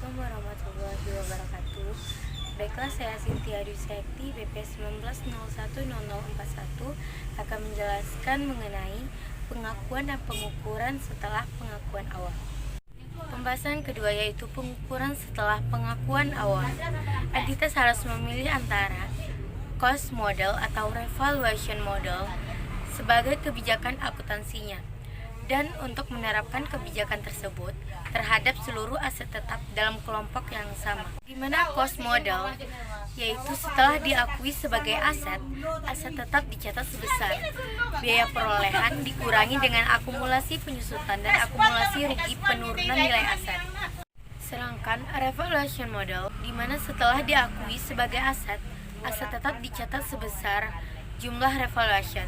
Assalamualaikum warahmatullahi wabarakatuh. Baiklah, saya Cynthia Dwi Sekti, BP 19010041 akan menjelaskan mengenai pengakuan dan pengukuran setelah pengakuan awal. Pembahasan kedua yaitu pengukuran setelah pengakuan awal. Entitas harus memilih antara cost model atau revaluation model sebagai kebijakan akuntansinya, dan untuk menerapkan kebijakan tersebut terhadap seluruh aset tetap dalam kelompok yang sama. Di mana cost model yaitu setelah diakui sebagai aset, aset tetap dicatat sebesar biaya perolehan dikurangi dengan akumulasi penyusutan dan akumulasi rugi penurunan nilai aset. Sedangkan revaluation model di mana setelah diakui sebagai aset, aset tetap dicatat sebesar jumlah revaluation,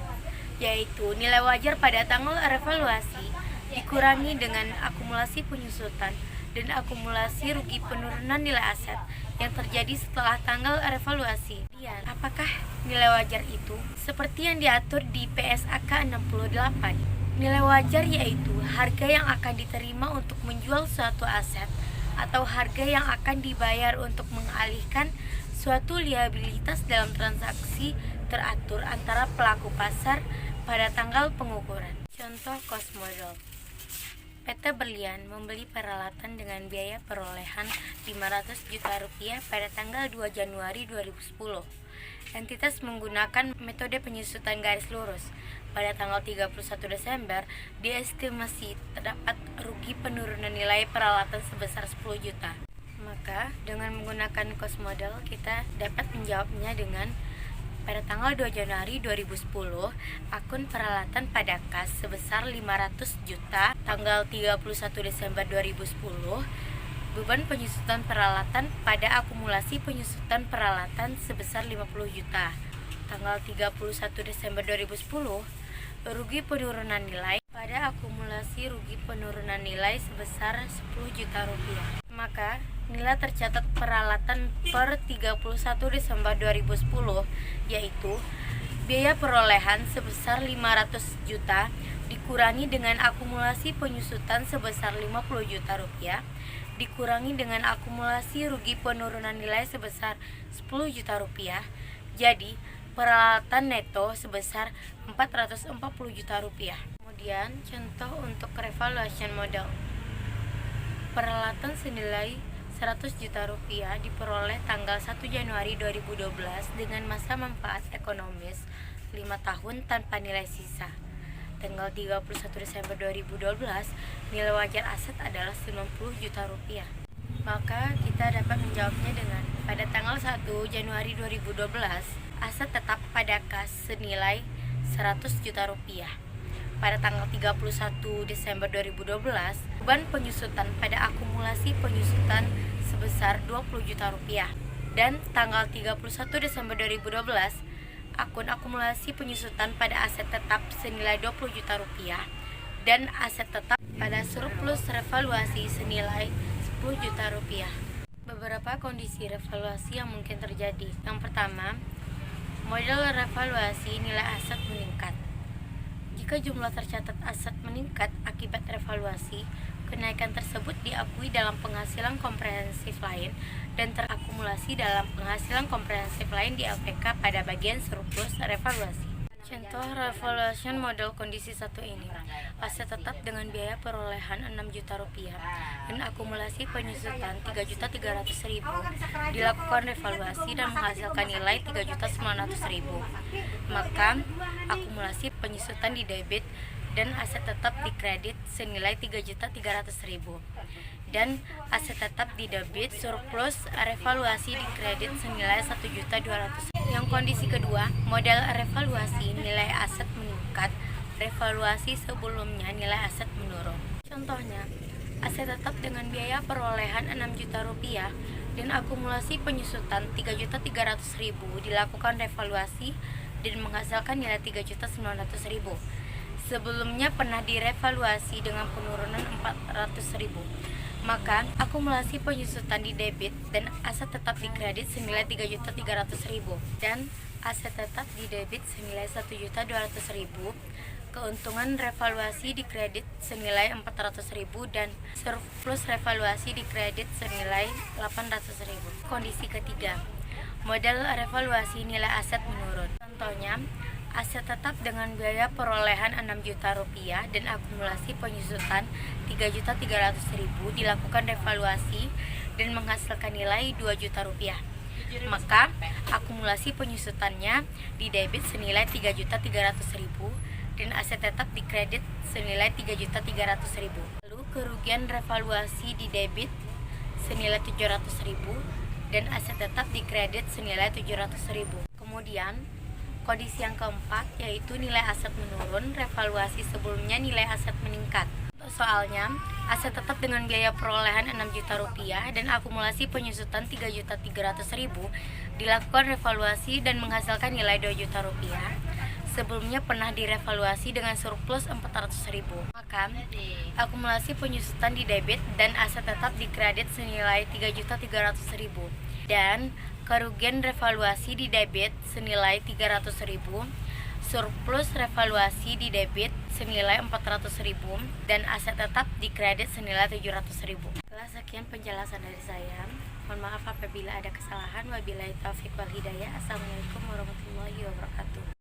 yaitu nilai wajar pada tanggal revaluasi dikurangi dengan akumulasi penyusutan dan akumulasi rugi penurunan nilai aset yang terjadi setelah tanggal revaluasi. Dan apakah nilai wajar itu? Seperti yang diatur di PSAK 68. Nilai wajar yaitu harga yang akan diterima untuk menjual suatu aset atau harga yang akan dibayar untuk mengalihkan suatu liabilitas dalam transaksi teratur antara pelaku pasar pada tanggal pengukuran. Contoh cost model. PT Berlian membeli peralatan dengan biaya perolehan 500 juta rupiah pada tanggal 2 Januari 2010. Entitas menggunakan metode penyusutan garis lurus. Pada tanggal 31 Desember, diestimasi terdapat rugi penurunan nilai peralatan sebesar 10 juta. Maka, dengan menggunakan cost model, kita dapat menjawabnya dengan pada tanggal 2 Januari 2010, akun peralatan pada kas sebesar 500 juta. Tanggal 31 Desember 2010, beban penyusutan peralatan pada akumulasi penyusutan peralatan sebesar 50 juta. Tanggal 31 Desember 2010, rugi penurunan nilai pada akumulasi rugi penurunan nilai sebesar 10 juta rupiah. Maka, nilai tercatat peralatan per 31 Desember 2010 yaitu biaya perolehan sebesar 500 juta dikurangi dengan akumulasi penyusutan sebesar 50 juta rupiah dikurangi dengan akumulasi rugi penurunan nilai sebesar 10 juta rupiah. Jadi, peralatan neto sebesar 440 juta rupiah. Kemudian, contoh untuk revaluation model. Peralatan senilai 100 juta rupiah diperoleh tanggal 1 Januari 2012 dengan masa manfaat ekonomis 5 tahun tanpa nilai sisa. Tanggal 31 Desember 2012, nilai wajar aset adalah 90 juta rupiah. Maka kita dapat menjawabnya dengan pada tanggal 1 Januari 2012, aset tetap pada kas senilai 100 juta rupiah. Pada tanggal 31 Desember 2012, beban penyusutan pada akumulasi penyusutan sebesar 20 juta rupiah. Dan tanggal 31 Desember 2012, akun akumulasi penyusutan pada aset tetap senilai 20 juta rupiah dan aset tetap pada surplus revaluasi senilai 10 juta rupiah. Beberapa kondisi revaluasi yang mungkin terjadi. Yang pertama, model revaluasi nilai aset meningkat. Jika jumlah tercatat aset meningkat akibat revaluasi, kenaikan tersebut diakui dalam penghasilan komprehensif lain dan terakumulasi dalam penghasilan komprehensif lain di LPK pada bagian surplus revaluasi. Contoh revaluation model kondisi 1 ini. Aset tetap dengan biaya perolehan 6 juta rupiah dan akumulasi penyusutan 3.300.000 dilakukan revaluasi dan menghasilkan nilai 3.900.000. Maka akumulasi penyusutan di debit dan aset tetap di kredit senilai 3.300.000 dan aset tetap di debit surplus revaluasi di kredit senilai 1.200.000. Yang kondisi kedua, model revaluasi nilai aset meningkat, revaluasi sebelumnya nilai aset menurun. Contohnya, aset tetap dengan biaya perolehan 6 juta rupiah dan akumulasi penyusutan 3.300.000 dilakukan revaluasi dan menghasilkan nilai 3.900.000. Sebelumnya pernah direvaluasi dengan penurunan 400.000. Maka akumulasi penyusutan di debit dan aset tetap di kredit senilai 3.300.000 dan aset tetap di debit senilai 1.200.000 Keuntungan revaluasi dikredit senilai 400.000 dan surplus revaluasi dikredit senilai 800.000. Kondisi ketiga, modal revaluasi nilai aset menurun. Contohnya, aset tetap dengan biaya perolehan 6 juta rupiah dan akumulasi penyusutan 3.300.000 dilakukan revaluasi dan menghasilkan nilai 2 juta rupiah. Maka akumulasi penyusutannya didebit senilai 3.300.000 dan aset tetap dikredit senilai 3.300.000. Lalu kerugian revaluasi didebit senilai 700.000 dan aset tetap dikredit senilai 700.000. Kemudian kondisi yang keempat yaitu nilai aset menurun, revaluasi sebelumnya nilai aset meningkat. Soalnya, aset tetap dengan biaya perolehan 6 juta rupiah dan akumulasi penyusutan 3.300.000 dilakukan revaluasi dan menghasilkan nilai 2 juta rupiah. Sebelumnya pernah direvaluasi dengan surplus 400.000. Maka, akumulasi penyusutan didebit dan aset tetap dikredit senilai 3.300.000 dan kerugian revaluasi didebit senilai 300.000, surplus revaluasi didebit senilai 400.000 dan aset tetap dikredit senilai 700.000. Sekian penjelasan dari saya. Mohon maaf apabila ada kesalahan. Wabillahi taufiq wal hidayah. Assalamualaikum warahmatullahi wabarakatuh.